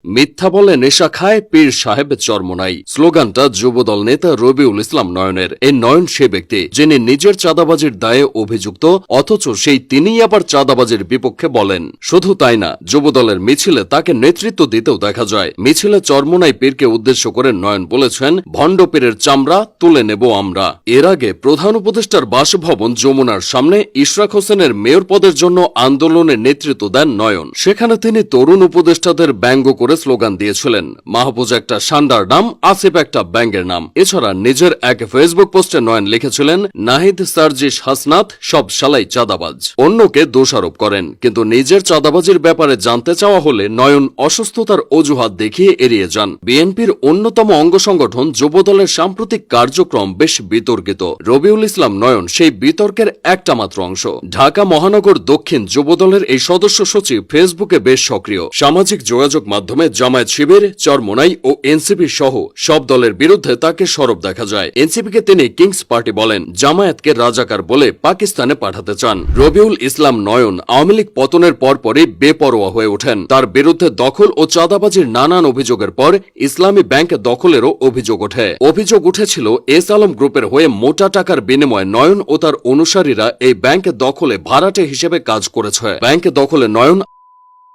মিথ্যা বলে নেশা খায় পীর সাহেব চরমোনাই স্লোগানটা যুবদল নেতা রবিউল ইসলাম নয়নের। এই নয়ন সে ব্যক্তি যিনি নিজের চাঁদাবাজির দায়ে অভিযুক্ত, অথচ সেই তিনিই আবার চাঁদাবাজির বিপক্ষে বলেন। শুধু তাই না, যুবদলের মিছিলে তাকে নেতৃত্ব দিতেও দেখা যায়। মিছিলে চরমোনাই পীরকে উদ্দেশ্য করে নয়ন বলেছেন, ভণ্ড পীরের চামড়া তুলে নেব আমরা। এর আগে প্রধান উপদেষ্টার বাসভবন যমুনার সামনে ইশরাক হোসেনের মেয়র পদের জন্য আন্দোলনের নেতৃত্ব দেন নয়ন। সেখানে তিনি তরুণ উপদেষ্টাদের ব্যঙ্গ করে স্লোগান দিয়েছিলেন, মাহফুজ একটা সান্ডার নাম, আসিফ একটা ব্যাঙ্গের নাম। এছাড়া নিজের এক ফেসবুক পোস্টে নয়ন লিখেছিলেন, নাহিদ সার্জিস হাসনাত সব শালাই চাঁদাবাজ। অন্যকে দোষারোপ করেন, কিন্তু নিজের চাঁদাবাজির ব্যাপারে জানতে চাওয়া হলে নয়ন অসুস্থতার অজুহাত দেখিয়ে এড়িয়ে যান। বিএনপির অন্যতম অঙ্গ সংগঠন যুবদলের সাম্প্রতিক কার্যক্রম বেশ বিতর্কিত। রবিউল ইসলাম নয়ন সেই বিতর্কের একটা মাত্র অংশ। ঢাকা মহানগর দক্ষিণ যুবদলের এই সদস্য সচিব ফেসবুকে বেশ সক্রিয়। সামাজিক যোগাযোগ মাধ্যমে জামায়াত শিবির, চরমোনাই ও এনসিপি সহ সব দলের বিরুদ্ধে তাকে সরব দেখা যায়। এনসিপিকে তিনি কিংস পার্টি বলেন, জামায়াতকে রাজাকার বলে পাকিস্তানে পাঠাতে চান। রবিউল ইসলাম নয়ন আওয়ামী লীগ পতনের পরপরই বেপরোয়া হয়ে ওঠেন। তার বিরুদ্ধে দখল ও চাঁদাবাজির নানান অভিযোগের পর ইসলামী ব্যাংক দখলেরও অভিযোগ ওঠে। অভিযোগ উঠেছিল এস আলম গ্রুপের হয়ে মোটা টাকার বিনিময়ে নয়ন ও তার অনুসারীরা এই ব্যাংক দখলে ভাড়াটে হিসেবে কাজ করেছে। ব্যাংক দখলে নয়ন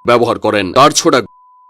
ব্যবহার করেন। তার ছোড়া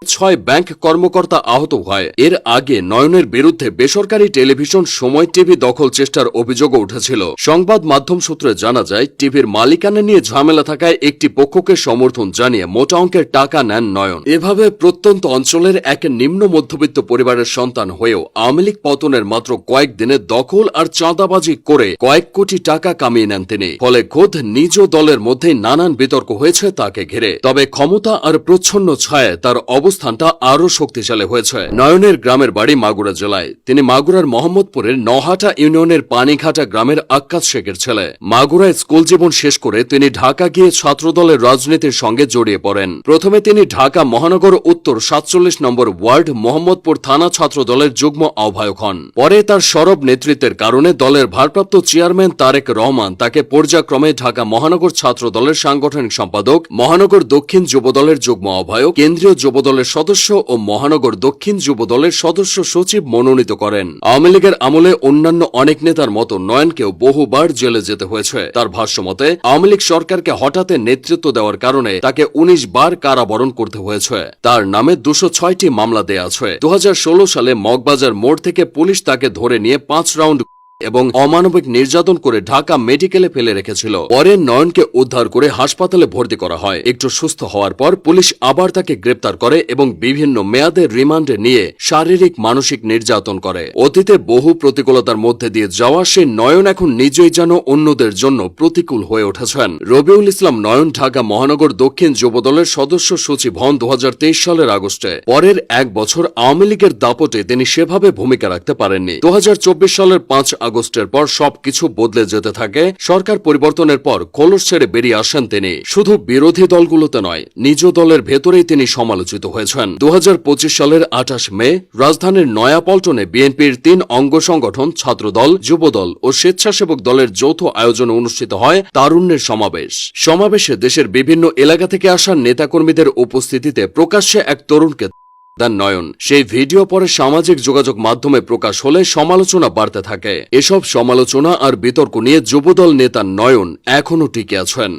6 ব্যাংক কর্মকর্তা আহত হয়। এর আগে নয়নের বিরুদ্ধে বেসরকারি টেলিভিশন সময় টিভি দখল চেষ্টার অভিযোগও উঠেছিল। সংবাদ মাধ্যম সূত্রে জানা যায়, টিভির মালিকানা নিয়ে ঝামেলা থাকায় একটি পক্ষকে সমর্থন জানিয়ে মোটা অঙ্কের টাকা নেন নয়ন। এভাবে প্রত্যন্ত অঞ্চলের এক নিম্ন মধ্যবিত্ত পরিবারের সন্তান হয়েও আওয়ামী লীগ পতনের মাত্র কয়েকদিনে দখল আর চাঁদাবাজি করে কয়েক কোটি টাকা কামিয়ে নেন তিনি। ফলে খোদ নিজ দলের মধ্যে নানান বিতর্ক হয়েছে তাকে ঘিরে। তবে ক্ষমতা আর প্রচ্ছন্ন ছায়ায় তার অবস্থানটা আরো শক্তিশালী হয়েছে। নয়নের গ্রামের বাড়ি মাগুরা জেলায়। তিনি মাগুরার মোহাম্মদপুরের নহাটা ইউনিয়নের পানিঘাটা গ্রামের আক্কাস শেখের ছেলে। মাগুরায় স্কুল জীবন শেষ করে তিনি ঢাকা গিয়ে ছাত্রদলের রাজনীতির সঙ্গে জড়িয়ে পড়েন। প্রথমে তিনি ঢাকা মহানগর উত্তর 47 নম্বর ওয়ার্ড মোহাম্মদপুর থানা ছাত্রদলের যুগ্ম আহ্বায়ক হন। পরে তার সরব নেতৃত্বের কারণে দলের ভারপ্রাপ্ত চেয়ারম্যান তারেক রহমান তাকে পর্যায়ক্রমে ঢাকা মহানগর ছাত্রদলের সাংগঠনিক সম্পাদক, মহানগর দক্ষিণ যুবদলের যুগ্ম আহ্বায়ক, কেন্দ্রীয় যুবদলের সদস্য ও মহানগর দক্ষিণ যুবদলের সদস্য সচিব মনোনীত করেন। আওয়ামী লীগের আমলে অন্যান্য অনেক নেতার মতো নয়নকেও বহুবার জেলে যেতে হয়েছে। তার ভাষ্যমতে, আওয়ামী লীগ সরকারকে হঠাৎ নেতৃত্ব দেওয়ার কারণে তাকে 19 বার কারাবরণ করতে হয়েছে। তার নামে 206টি মামলা দেয়া আছে। 2016 সালে মগবাজার মোড় থেকে পুলিশ তাকে ধরে নিয়ে 5 রাউন্ড এবং অমানবিক নির্যাতন করে ঢাকা মেডিকেলে ফেলে রেখেছিল। পরে নয়নকে উদ্ধার করে হাসপাতালে ভর্তি করা হয়। একটু সুস্থ হওয়ার পর পুলিশ আবার তাকে গ্রেপ্তার করে এবং বিভিন্ন মেয়াদে রিমান্ডে নিয়ে শারীরিক মানসিক নির্যাতন করে। অতীতে বহু প্রতিকূলতার মধ্যে দিয়ে যাওয়া সেই নয়ন এখন নিজেই যেন অন্যদের জন্য প্রতিকূল হয়ে উঠেছেন। রবিউল ইসলাম নয়ন ঢাকা মহানগর দক্ষিণ যুবদলের সদস্য সচিব হন 2023 সালের আগস্টে। পরের 1 বছর আওয়ামী লীগের দাপটে তিনি সেভাবে ভূমিকা রাখতে পারেননি। 2024 সালের 5 আগস্টের পর সবকিছু বদলে যেতে থাকে। সরকার পরিবর্তনের পর খোলস ছেড়ে বেরিয়ে আসেন তিনি। শুধু বিরোধী দলগুলোতে নয়, নিজ দলের ভেতরেই তিনি সমালোচিত হয়েছেন। 2025 সালের 28 মে রাজধানীর নয়াপল্টনে বিএনপির 3 অঙ্গ সংগঠন ছাত্রদল, যুবদল ও স্বেচ্ছাসেবক দলের যৌথ আয়োজনে অনুষ্ঠিত হয় তারুণ্যের সমাবেশ। সমাবেশে দেশের বিভিন্ন এলাকা থেকে আসা নেতাকর্মীদের উপস্থিতিতে প্রকাশ্যে এক তরুণকে দেন নয়ন। সেই ভিডিও পরে সামাজিক যোগাযোগ মাধ্যমে প্রকাশ হলে সমালোচনা বাড়তে থাকে। এসব সমালোচনা আর বিতর্ক নিয়ে যুবদল নেতা নয়ন এখনও টিকে আছেন।